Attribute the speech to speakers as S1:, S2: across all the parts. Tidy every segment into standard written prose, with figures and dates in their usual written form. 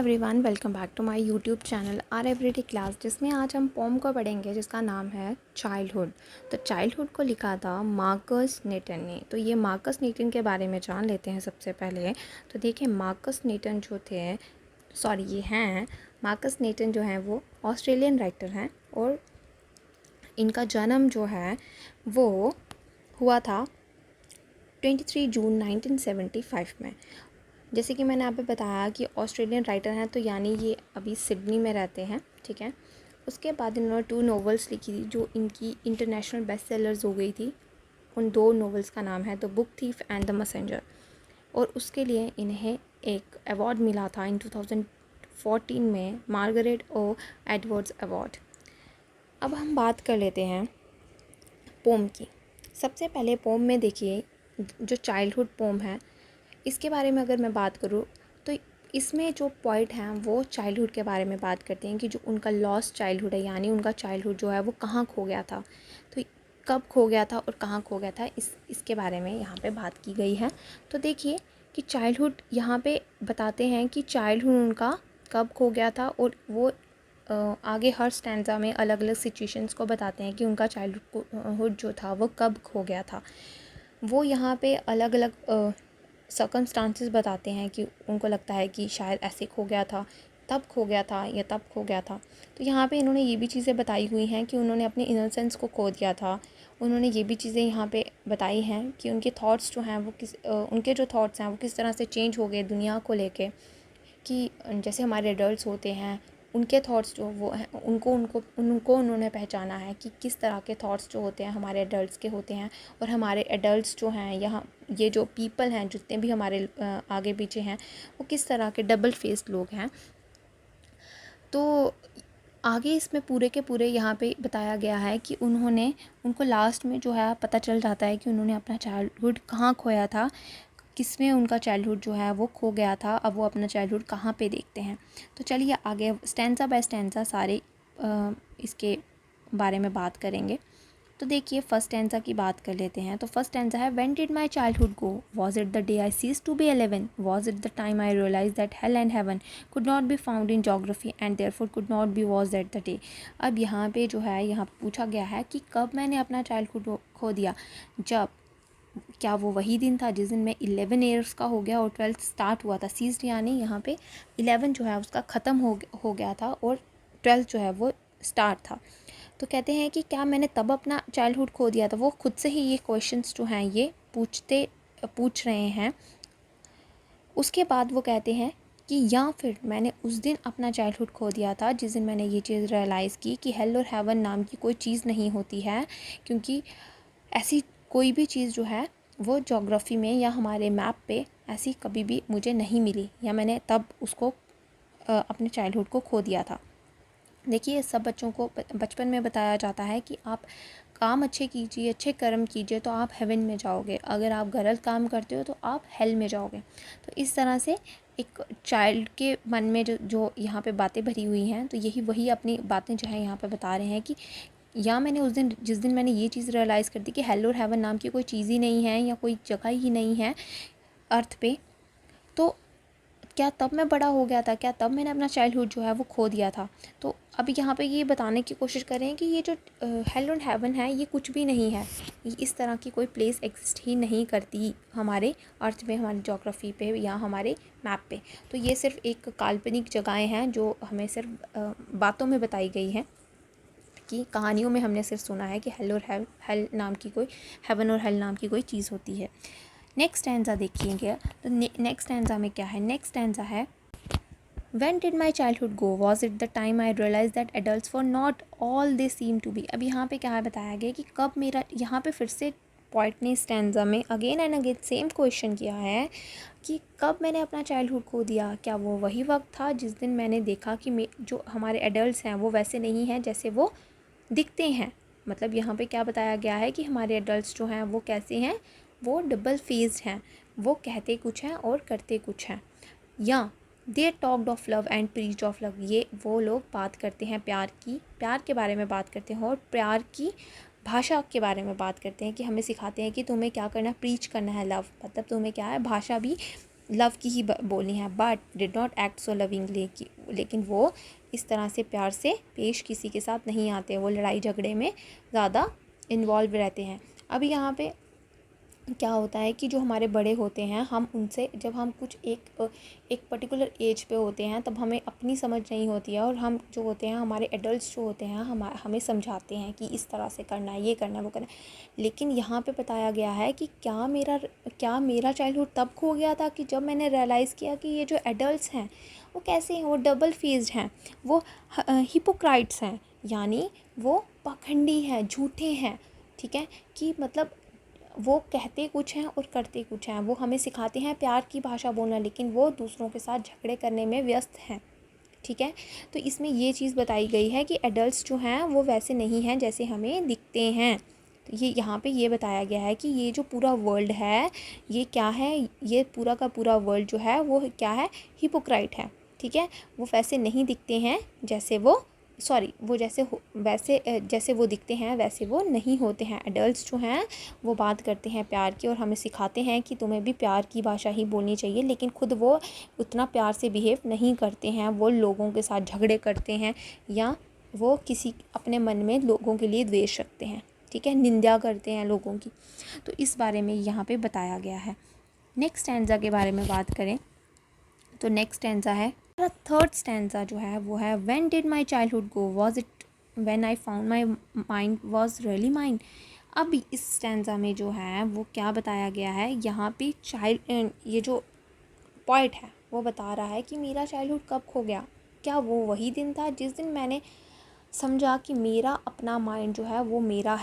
S1: Everyone, welcome back to my YouTube channel our everyday class, जिसमें आज हम pome को पढ़ेंगे जिसका नाम है चाइल्डहुड। तो चाइल्डहुड को लिखा था मार्कस नीटन ने। तो ये मार्कस नीटन के बारे में जान लेते हैं सबसे पहले। तो देखिए, मार्कस नीटन जो थे, मार्कस नीटन जो हैं वो ऑस्ट्रेलियन राइटर हैं और इनका जन्म जो है वो हुआ था 23 जून 1975 में। जैसे कि मैंने आपको बताया कि ऑस्ट्रेलियन राइटर हैं, तो यानी ये अभी सिडनी में रहते हैं, ठीक है। उसके बाद इन्होंने 2 नॉवेल्स लिखी थी जो इनकी इंटरनेशनल बेस्ट सेलर्स हो गई थी। उन 2 नॉवेल्स का नाम है the book thief and the messenger, और उसके लिए इन्हें एक अवार्ड मिला था इन 2014 में, मार्गरेट ओ एडवर्ड्स अवार्ड। अब हम बात कर लेते हैं पोम की। सबसे पहले पोम में देखिए, जो चाइल्डहुड पोम है इसके बारे में अगर मैं बात करूँ तो इसमें जो पॉइंट हैं वो चाइल्डहुड के बारे में बात करते हैं कि जो उनका लॉस्ट चाइल्डहुड है, यानी उनका चाइल्डहुड जो है वो कहाँ खो गया था, तो कब खो गया था और कहाँ खो गया था, इसके बारे में यहाँ पे बात की गई है। तो देखिए कि चाइल्डहुड यहाँ पे बताते हैं कि चाइल्डहुड उनका कब खो गया था, और वो आगे हर स्टैंजा में अलग अलग सिचुएशंस को बताते हैं कि उनका चाइल्डहुड जो था वो कब खो गया था। वो यहाँ पे अलग अलग सर्कमस्टांसेस बताते हैं कि उनको लगता है कि शायद ऐसे खो गया था, तब खो गया था या तब खो गया था। तो यहाँ पे इन्होंने ये भी चीज़ें बताई हुई हैं कि उन्होंने अपनी इनोसेंस को खो दिया था। उन्होंने ये भी चीज़ें यहाँ पे बताई हैं कि उनके थॉट्स जो हैं वो उनके जो थॉट्स हैं वो किस तरह से चेंज हो गए दुनिया को लेके, कि जैसे हमारे एडल्ट्स होते हैं उनके थॉट्स जो वो हैं उनको उन्होंने पहचाना है कि किस तरह के थॉट्स जो होते हैं हमारे एडल्ट्स के होते हैं, और हमारे एडल्ट्स जो हैं यहाँ ये जो पीपल हैं जितने भी हमारे आगे पीछे हैं वो किस तरह के डबल फेस्ड लोग हैं। तो आगे इसमें पूरे के पूरे यहाँ पे बताया गया है कि उनको लास्ट में जो है पता चल जाता है कि उन्होंने अपना चाइल्डहुड कहाँ खोया था, किसमें उनका चाइल्डहुड जो है वो खो गया था। अब वो अपना चाइल्डहुड कहाँ पे देखते हैं। तो चलिए आगे स्टैंजा बाय स्टैंजा सारे इसके बारे में बात करेंगे। तो देखिए, फर्स्ट स्टैंजा की बात कर लेते हैं। तो फर्स्ट स्टैंजा है, when did my childhood go, was it the day I cease to be 11, was it the time I realise that hell and heaven could not be found in geography and therefore could not be was that the day. अब यहाँ पे जो है यहाँ पूछा गया है कि कब मैंने अपना चाइल्डहुड खो दिया, जब क्या वो वही दिन था जिस दिन मैं 11 ईयर्स का हो गया और 12th स्टार्ट हुआ था। सीज्ड यानी यहाँ पे 11 जो है उसका ख़त्म हो गया था और 12th जो है वो स्टार्ट था। तो कहते हैं कि क्या मैंने तब अपना चाइल्डहुड खो दिया था। वो खुद से ही ये क्वेश्चंस जो हैं ये पूछ रहे हैं। उसके बाद वो कहते हैं कि या फिर मैंने उस दिन अपना चाइल्डहुड खो दिया था जिस दिन मैंने ये चीज़ रियलाइज़ की कि हेल और हेवन नाम की कोई चीज़ नहीं होती है, क्योंकि ऐसी कोई भी चीज़ जो है वो ज्योग्राफी में या हमारे मैप पे ऐसी कभी भी मुझे नहीं मिली, या मैंने तब उसको अपने चाइल्डहुड को खो दिया था। देखिए, सब बच्चों को बचपन में बताया जाता है कि आप काम अच्छे कीजिए, अच्छे कर्म कीजिए तो आप हेवन में जाओगे, अगर आप गलत काम करते हो तो आप हेल में जाओगे। तो इस तरह से एक चाइल्ड के मन में जो यहाँ पे बातें भरी हुई हैं, तो वही अपनी बातें जो है यहाँ पे बता रहे हैं कि या मैंने उस दिन जिस दिन मैंने ये चीज़ रियलाइज़ कर दी कि हेल और हेवन नाम की कोई चीज़ ही नहीं है या कोई जगह ही नहीं है अर्थ पे, तो क्या तब मैं बड़ा हो गया था, क्या तब मैंने अपना चाइल्डहुड जो है वो खो दिया था। तो अब यहाँ पे ये बताने की कोशिश कर रहे हैं कि ये जो हेल और हेवन है ये कुछ भी नहीं है, इस तरह की कोई प्लेस एग्जिस्ट ही नहीं करती हमारे अर्थ में, हमारी ज्योग्राफी पे या हमारे मैप पे। तो ये सिर्फ एक काल्पनिक जगहें हैं जो हमें सिर्फ बातों में बताई गई हैं, कि कहानियों में हमने सिर्फ सुना है कि हेल नाम की कोई, हेवन और हेल नाम की कोई चीज़ होती है। नेक्स्ट स्टैंजा देखिएगा। तो नेक्स्ट स्टैंजा में क्या है, नेक्स्ट स्टैंजा है, When did my childhood go? Was it the time I realized that adults were not all they seem to be? अब यहाँ पे क्या है बताया गया कि कब मेरा, यहाँ पे फिर से पॉइंट ने स्टैंजा में again and again same question किया है कि कब मैंने अपना चाइल्डहुड खो दिया। क्या वो वही वक्त था जिस दिन मैंने देखा कि जो हमारे एडल्ट्स हैं वो वैसे नहीं हैं जैसे वो दिखते हैं। मतलब यहाँ पे क्या बताया गया है कि हमारे एडल्ट्स जो हैं वो कैसे हैं, वो डबल फेस्ड हैं, वो कहते कुछ हैं और करते कुछ हैं। या they talked of love and preached of love, ये वो लोग बात करते हैं प्यार के बारे में बात करते हैं और प्यार की भाषा के बारे में बात करते हैं, कि हमें सिखाते हैं कि तुम्हें क्या करना है, प्रीच करना है लव, मतलब तुम्हें क्या है भाषा भी लव की ही बोली हैं, but did not act so lovingly, लेकिन वो इस तरह से प्यार से पेश किसी के साथ नहीं आते, वो लड़ाई झगड़े में ज़्यादा इन्वॉल्व रहते हैं। अब यहाँ पे क्या होता है कि जो हमारे बड़े होते हैं, हम उनसे जब हम कुछ एक पर्टिकुलर एज पे होते हैं तब हमें अपनी समझ नहीं होती है, और हम जो होते हैं, हमारे एडल्ट्स जो होते हैं, हमें समझाते हैं कि इस तरह से करना है, ये करना है, वो करना है। लेकिन यहाँ पे बताया गया है कि क्या मेरा चाइल्डहुड तब खो गया था कि जब मैंने रियलाइज़ किया कि ये जो एडल्ट्स हैं वो कैसे हैं, वो डबल फेस्ड हैं, वो हिपोक्राइट्स हैं, यानी वो पाखंडी हैं, झूठे हैं। ठीक है, कि मतलब वो कहते कुछ हैं और करते कुछ हैं। वो हमें सिखाते हैं प्यार की भाषा बोलना, लेकिन वो दूसरों के साथ झगड़े करने में व्यस्त हैं। ठीक है, तो इसमें ये चीज़ बताई गई है कि एडल्ट्स जो हैं वो वैसे नहीं हैं जैसे हमें दिखते हैं। तो ये यहाँ पे ये बताया गया है कि ये जो पूरा वर्ल्ड है, ये क्या है, ये पूरा का पूरा वर्ल्ड जो है वो क्या है, हिपोक्राइट है। ठीक है, वो वैसे नहीं दिखते हैं जैसे वो जैसे वो दिखते हैं वैसे वो नहीं होते हैं। एडल्ट्स जो हैं वो बात करते हैं प्यार की और हमें सिखाते हैं कि तुम्हें भी प्यार की भाषा ही बोलनी चाहिए, लेकिन खुद वो उतना प्यार से बिहेव नहीं करते हैं। वो लोगों के साथ झगड़े करते हैं, या वो किसी अपने मन में लोगों के लिए द्वेष रखते हैं। ठीक है, निंदा करते हैं लोगों की। तो इस बारे में यहाँ पे बताया गया है। नेक्स्ट स्टैंजा के बारे में बात करें तो नेक्स्ट स्टैंजा है, थर्ड स्टैंजा जो है वो है, when did my childhood go, was it when I found my mind was really mine. अब इस स्टैंजा में जो है वो क्या बताया गया है, यहाँ पे ये जो पॉइंट है वो बता रहा है कि मेरा चाइल्डहुड कब खो गया। क्या वो वही दिन था जिस दिन मैंने समझा कि मेरा अपना माइंड जो है वो मेरा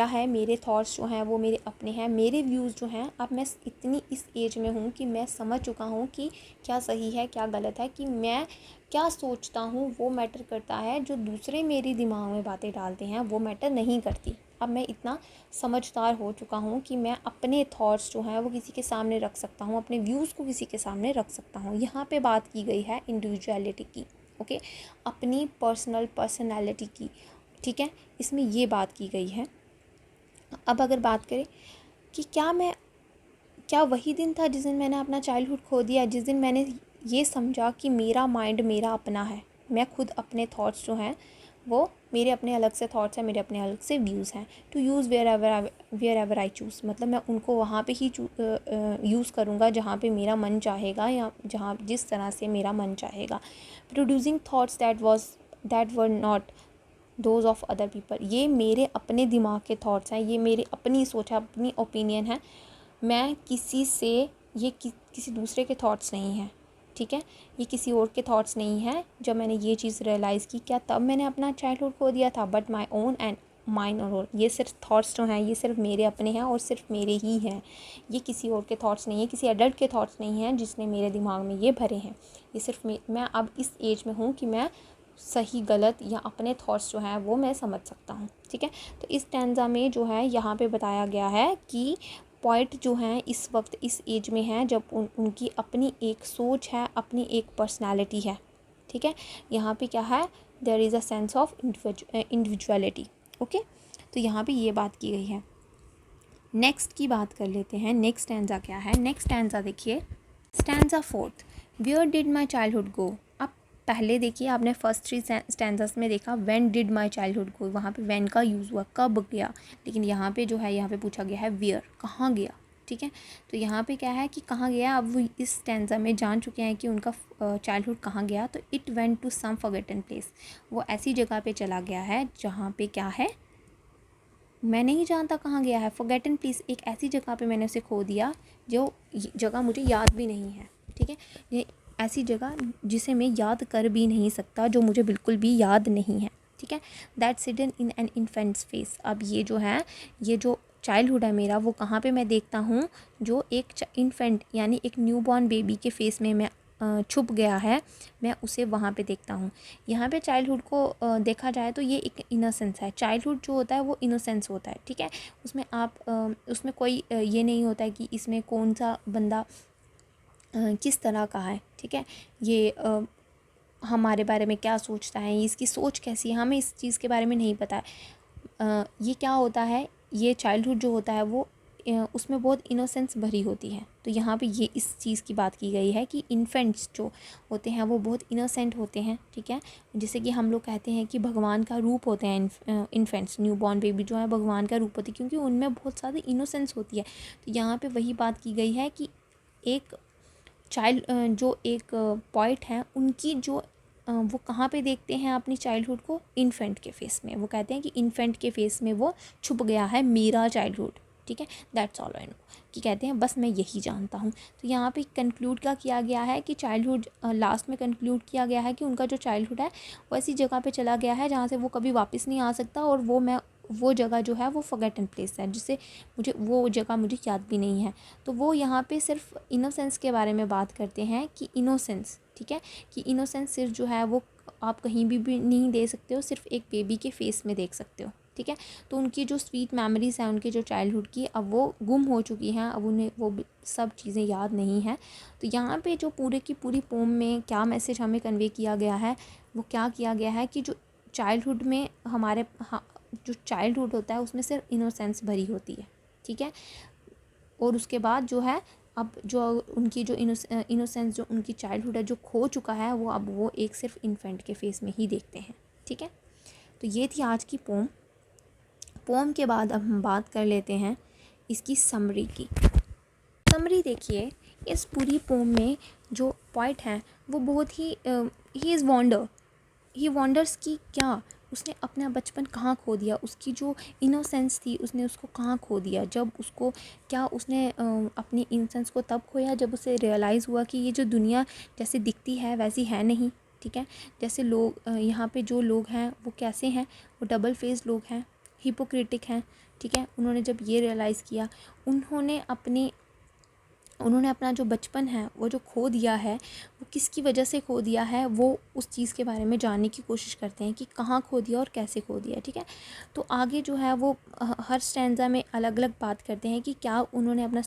S1: है, मेरे थॉट्स जो हैं वो मेरे अपने हैं, मेरे व्यूज़ जो हैं। अब मैं इतनी इस एज में हूँ कि मैं समझ चुका हूँ कि क्या सही है क्या गलत है, कि मैं क्या सोचता हूँ वो मैटर करता है, जो दूसरे मेरे दिमाग में बातें डालते हैं वो मैटर नहीं करती। अब मैं इतना समझदार हो चुका हूँ कि मैं अपने थॉट्स जो हैं वो किसी के सामने रख सकता हूँ, अपने व्यूज़ को किसी के सामने रख सकता हूँ। यहाँ पे बात की गई है इंडिविजुअलिटी की, ओके, अपनी पर्सनैलिटी की। ठीक है, इसमें ये बात की गई है। अब अगर बात करें कि क्या वही दिन था जिस दिन मैंने अपना चाइल्डहुड खो दिया, जिस दिन मैंने ये समझा कि मेरा माइंड मेरा अपना है, मैं खुद अपने थॉट्स जो हैं वो मेरे अपने अलग से थॉट्स हैं, मेरे अपने अलग से व्यूज़ हैं। To use wherever I choose, मतलब मैं उनको वहाँ पे ही यूज़ करूँगा जहाँ पे मेरा मन चाहेगा, या जहाँ जिस तरह से मेरा मन चाहेगा। Producing thoughts that were not those of other people, ये मेरे अपने दिमाग के थॉट्स हैं, ये मेरी अपनी सोच है, अपनी ओपिनियन है। मैं किसी से किसी दूसरे के थॉट्स नहीं हैं। ठीक है, ये किसी और के थॉट्स नहीं हैं। जब मैंने ये चीज़ रियलाइज़ की, क्या तब मैंने अपना चाइल्डहुड खो दिया था, but my own and mine और ये सिर्फ थॉट्स जो हैं ये सिर्फ मेरे अपने हैं और सिर्फ मेरे ही हैं। ये किसी और के थॉट्स नहीं है, किसी एडल्ट के थॉट्स नहीं हैं जिसने मेरे दिमाग में ये भरे हैं। ये सिर्फ मैं अब इस एज में हूँ कि मैं सही गलत या अपने थॉट्स जो हैं वो मैं समझ सकता हूँ। ठीक है, तो इस स्टैंजा में जो है यहाँ पे बताया गया है कि पॉइंट जो हैं इस वक्त इस एज में हैं जब उनकी अपनी एक सोच है, अपनी एक पर्सनालिटी है। ठीक है, यहाँ पे क्या है, there is a sense of individuality. Okay, तो यहाँ पे ये बात की गई है। नेक्स्ट की बात कर लेते हैं। नेक्स्ट स्टैंजा क्या है, नेक्स्ट स्टैंजा देखिए, stanza fourth, where did my childhood go. अब पहले देखिए, आपने फर्स्ट 3 स्टैंजास में देखा when did my childhood go, वहाँ पे व्हेन का यूज़ हुआ, कब गया। लेकिन यहाँ पे जो है, यहाँ पे पूछा गया है वेयर, कहाँ गया। ठीक है, तो यहाँ पे क्या है कि कहाँ गया। अब वो इस स्टैंजा में जान चुके हैं कि उनका चाइल्डहुड कहाँ गया। तो it went to some forgotten place, वो ऐसी जगह पे चला गया है जहाँ पे क्या है, मैं नहीं जानता कहाँ गया है। फॉरगेटन प्लेस, एक ऐसी जगह पे मैंने उसे खो दिया जो जगह मुझे याद भी नहीं है। ठीक है, ये ऐसी जगह जिसे मैं याद कर भी नहीं सकता, जो मुझे बिल्कुल भी याद नहीं है। ठीक है, that's hidden in an infants face. अब ये जो है, ये जो चाइल्डहुड है मेरा, वो कहाँ पे मैं देखता हूँ, जो एक इन्फेंट यानी एक न्यूबॉर्न बेबी के फेस में मैं छुप गया है, मैं उसे वहाँ पे देखता हूँ। यहाँ पे चाइल्डहुड को देखा जाए तो ये एक इनोसेंस है। चाइल्डहुड जो होता है वो इनोसेंस होता है। ठीक है, उसमें उसमें कोई ये नहीं होता है कि इसमें कौन सा बंदा किस तरह का है। ठीक है, ये हमारे बारे में क्या सोचता है, इसकी सोच कैसी है, हमें इस चीज़ के बारे में नहीं पता है। ये क्या होता है, ये चाइल्डहुड जो होता है वो उसमें बहुत इनोसेंस भरी होती है। तो यहाँ पे ये इस चीज़ की बात की गई है कि इन्फेंट्स जो होते हैं वो बहुत इनोसेंट होते हैं, ठीक है। जैसे कि हम लोग कहते हैं कि भगवान का रूप होते हैं इन्फेंट्स, न्यू बॉर्न बेबी जो है भगवान का रूप होती है, क्योंकि उनमें बहुत ज़्यादा इनोसेंस होती है। तो यहाँ पे वही बात की गई है कि एक चाइल्ड जो एक पॉइंट है उनकी जो वो कहाँ पे देखते हैं अपनी चाइल्डहुड को, इन्फेंट के फेस में। वो कहते हैं कि इन्फेंट के फेस में वो छुप गया है मेरा चाइल्डहुड, ठीक है। दैट्स ऑल आई नो, कि कहते हैं बस मैं यही जानता हूँ। तो यहाँ पे कंक्लूड क्या किया गया है कि चाइल्डहुड, लास्ट में कंक्लूड किया गया है कि उनका जो चाइल्डहुड है वो ऐसी जगह पे चला गया है जहाँ से वो कभी वापस नहीं आ सकता, और वो जगह जो है वो फॉरगेटन प्लेस है, जिससे मुझे वो जगह मुझे याद भी नहीं है। तो वो यहाँ पे सिर्फ इनोसेंस के बारे में बात करते हैं कि इनोसेंस, ठीक है, कि इनोसेंस सिर्फ जो है वो आप कहीं भी नहीं दे सकते हो, सिर्फ एक बेबी के फेस में देख सकते हो, ठीक है। तो उनकी जो स्वीट मेमोरीज़ हैं उनके जो चाइल्डहुड की, अब वो गुम हो चुकी हैं, अब उन्हें वो सब चीज़ें याद नहीं हैं। तो यहाँ पे जो पूरे की पूरी पोम में क्या मैसेज हमें कन्वे किया गया है, वो क्या किया गया है कि जो चाइल्डहुड में हमारे जो चाइल्डहुड होता है उसमें सिर्फ इनोसेंस भरी होती है, ठीक है। और उसके बाद जो है अब जो उनकी जो इनोसेंस जो उनकी चाइल्डहुड है जो खो चुका है, वो अब वो एक सिर्फ इन्फेंट के फेस में ही देखते हैं, ठीक है। तो ये थी आज की पोम के बाद अब हम बात कर लेते हैं इसकी समरी की। समरी देखिए, इस पूरी पोम में जो पॉइंट है वो बहुत ही ही इज़ ही वॉन्डर्स की क्या उसने अपना बचपन कहाँ खो दिया, उसकी जो इनोसेंस थी उसने उसको कहाँ खो दिया, जब उसको क्या उसने अपनी इनोसेंस को तब खोया जब उसे रियलाइज़ हुआ कि ये जो दुनिया जैसे दिखती है वैसी है नहीं, ठीक है। जैसे लोग यहाँ पे जो लोग हैं वो कैसे हैं, वो डबल फेस लोग हैं, हिपोक्रेटिक हैं, ठीक है। उन्होंने जब ये रियलाइज़ किया, उन्होंने अपना जो बचपन है वो जो खो दिया है, वो किसकी वजह से खो दिया है, वो उस चीज़ के बारे में जानने की कोशिश करते हैं कि कहाँ खो दिया और कैसे खो दिया, ठीक है। तो आगे जो है वो हर स्टैंजा में अलग अलग बात करते हैं कि क्या उन्होंने अपना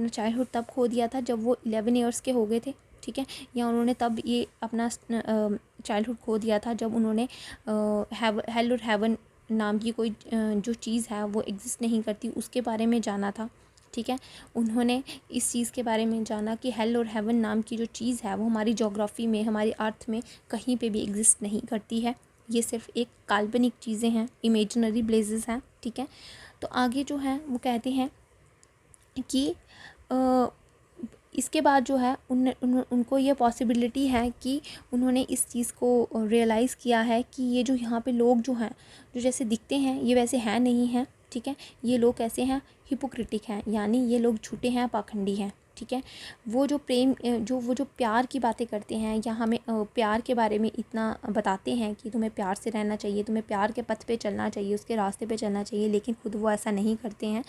S1: चाइल्डहुड तब खो दिया था जब वो 11 ईयर्स के हो गए थे, ठीक है, या उन्होंने तब ये अपना चाइल्डहुड खो दिया था जब उन्होंने हेल और हेवन नाम की कोई जो चीज़ है वो एग्जिस्ट नहीं करती उसके बारे में जाना था, ठीक है। उन्होंने इस चीज़ के बारे में जाना कि हेल और हेवन नाम की जो चीज़ है वो हमारी जोग्राफ़ी में, हमारी अर्थ में कहीं पे भी एग्जिस्ट नहीं करती है, ये सिर्फ एक काल्पनिक चीज़ें हैं, इमेजिनरी प्लेसेस हैं, ठीक है। तो आगे जो है वो कहते हैं कि इसके बाद जो है उनको ये पॉसिबिलिटी है कि उन्होंने इस चीज़ को रियलाइज़ किया है कि ये जो यहाँ पे लोग जो हैं जो जैसे दिखते हैं ये वैसे हैं नहीं हैं, ठीक है। ये लोग कैसे हैं, हिपोक्रेटिक हैं, यानी ये लोग झूठे हैं, पाखंडी हैं, ठीक है। वो जो प्यार की बातें करते हैं या हमें प्यार के बारे में इतना बताते हैं कि तुम्हें प्यार से रहना चाहिए, तुम्हें प्यार के पथ पे चलना चाहिए, उसके रास्ते पे चलना चाहिए, लेकिन खुद वो ऐसा नहीं करते हैं।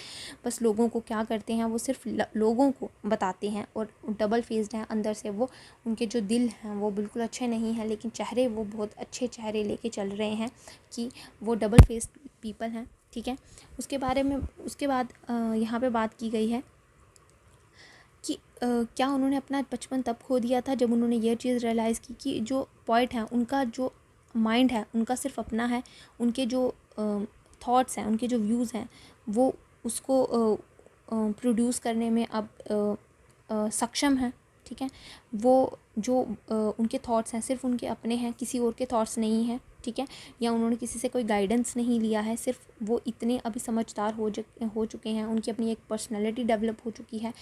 S1: बस लोगों को क्या करते हैं, वो सिर्फ लोगों को बताते हैं और डबल फेस्ड हैं अंदर से। वो उनके जो दिल हैं वो बिल्कुल अच्छे नहीं हैं, लेकिन चेहरे वो बहुत अच्छे चेहरे लेके चल रहे हैं कि वो डबल फेस्ड पीपल हैं, ठीक है। उसके बाद यहाँ पे बात की गई है कि क्या उन्होंने अपना बचपन तब खो दिया था जब उन्होंने ये चीज़ रियलाइज़ की कि जो पॉइंट है उनका जो माइंड है उनका सिर्फ अपना है, उनके जो थॉट्स हैं, उनके जो व्यूज़ हैं वो उसको प्रोड्यूस करने में अब सक्षम है, ठीक है। वो जो उनके थॉट्स हैं सिर्फ उनके अपने हैं, किसी और के थॉट्स नहीं हैं, ठीक है। या उन्होंने किसी से कोई गाइडेंस नहीं लिया है, सिर्फ वो इतने अभी समझदार हो चुके हैं, उनकी अपनी एक पर्सनैलिटी डेवलप हो चुकी है,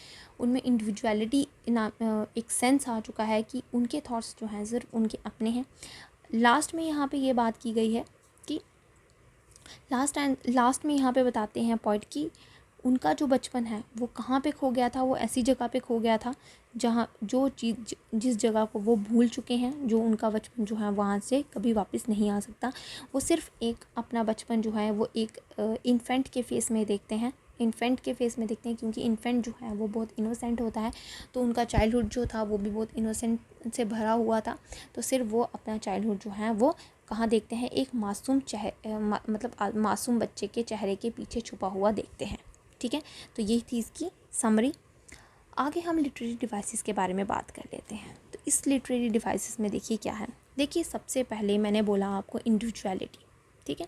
S1: उनमें इंडिविजुअलिटी एक सेंस आ चुका है कि उनके थॉट्स जो हैं सिर्फ उनके अपने हैं। लास्ट में यहाँ पे ये बात की गई है कि लास्ट में यहाँ पे बताते हैं पॉइंट कि उनका जो बचपन है वो कहाँ पे खो गया था, वो ऐसी जगह पे खो गया था जहाँ जो चीज़ जिस जगह को वो भूल चुके हैं, जो उनका बचपन जो है वहाँ से कभी वापस नहीं आ सकता। वो सिर्फ एक अपना बचपन जो है वो एक इन्फेंट के फेस में देखते हैं, क्योंकि इन्फेंट जो है वो बहुत इनोसेंट होता है, तो उनका चाइल्डहुड जो था वो भी बहुत इनोसेंट से भरा हुआ था। तो सिर्फ वो अपना चाइल्डहुड जो है वो कहाँ देखते हैं, एक मासूम बच्चे के चेहरे के पीछे छुपा हुआ देखते हैं, ठीक है। तो यही थी इसकी समरी। आगे हम लिटरेरी डिवाइसेस के बारे में बात कर लेते हैं। तो इस लिटरेरी डिवाइसेस में देखिए क्या है। देखिए सबसे पहले मैंने बोला आपको इंडिविजुअलिटी, ठीक है।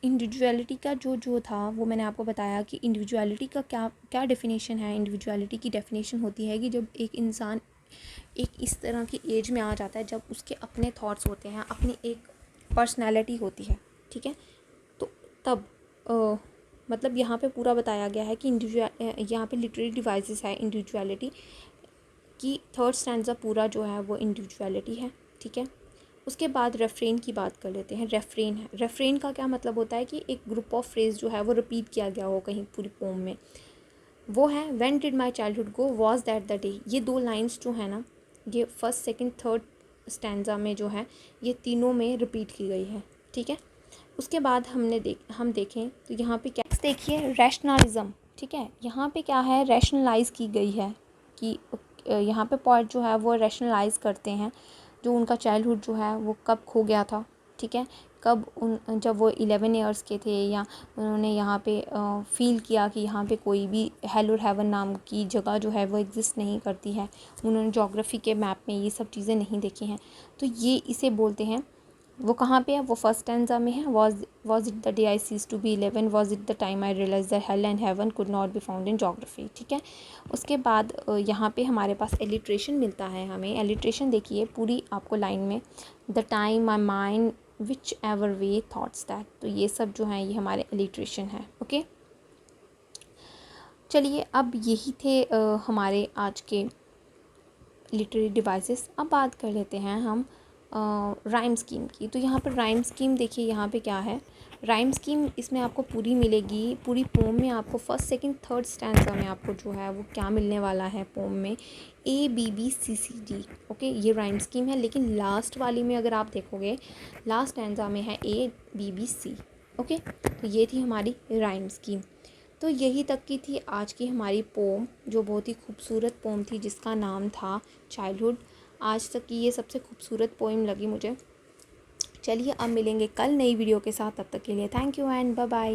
S1: इंडिविजुअलिटी का जो था वो मैंने आपको बताया कि इंडिविजुअलिटी का क्या डेफिनेशन है। इंडिविजुअलिटी की डेफिनेशन होती है कि जब एक इंसान एक इस तरह की एज में आ जाता है जब उसके अपने थॉट्स होते हैं, अपनी एक पर्सनैलिटी होती है, ठीक है। तो तब मतलब यहाँ पे पूरा बताया गया है कि यहाँ पे लिटरेरी डिवाइसेस है इंडिविजुअलिटी की। थर्ड स्टैंजा पूरा जो है वो इंडिविजुअलिटी है, ठीक है। उसके बाद रेफ्रेन की बात कर लेते हैं। रेफ्रेन का क्या मतलब होता है कि एक ग्रुप ऑफ फ्रेज जो है वो रिपीट किया गया हो कहीं पूरी पोम में, वो है when did my childhood go was that the day. ये 2 लाइन्स जो है ना, ये फर्स्ट सेकंड थर्ड स्टैंजा में जो है ये तीनों में रिपीट की गई है, ठीक है। उसके बाद हम देखें तो यहाँ पे क्या देखिए, रैशनलिज्म, ठीक है। यहाँ पे क्या है, रैशनलाइज की गई है कि यहाँ पे पॉइंट जो है वो रैशनलाइज करते हैं जो उनका चाइल्डहुड जो है वो कब खो गया था, ठीक है। जब वो 11 ईयर्स के थे, या उन्होंने यहाँ पे फील किया कि यहाँ पे कोई भी हेल और हेवन नाम की जगह जो है वो एग्जिस्ट नहीं करती है। उन्होंने ज्योग्राफी के मैप में ये सब चीज़ें नहीं देखी हैं, तो ये इसे बोलते हैं। वो कहाँ पे है, वो फर्स्ट स्टैंजा में है। Was it the day I cease to be 11, was it the time I realise the hell and heaven could not be found in geography, ठीक है। उसके बाद यहाँ पे हमारे पास एलिट्रेशन मिलता है हमें। एलिट्रेशन देखिए पूरी आपको लाइन में, the time my mind which ever way thoughts that, तो ये सब जो है ये हमारे एलिट्रेशन है, ओके। चलिए अब यही थे हमारे आज के लिटरेरी डिवाइसेस। अब बात कर लेते हैं हम राइम स्कीम की। तो यहाँ पर राइम स्कीम देखिए, यहाँ पे क्या है, राइम स्कीम इसमें आपको पूरी मिलेगी। पूरी पोम में आपको फर्स्ट सेकंड थर्ड स्टैंजा में आपको जो है वो क्या मिलने वाला है पोम में, ABBCCD, ओके, ये राइम स्कीम है। लेकिन लास्ट वाली में अगर आप देखोगे, लास्ट स्टैंजा में है ABBC, ओके। तो ये थी हमारी राइम स्कीम। तो यही तक की थी आज की हमारी पोम, जो बहुत ही खूबसूरत पोम थी जिसका नाम था चाइल्डहुड। आज तक की ये सबसे खूबसूरत पोइम लगी मुझे। चलिए अब मिलेंगे कल नई वीडियो के साथ, तब तक के लिए thank you and bye bye.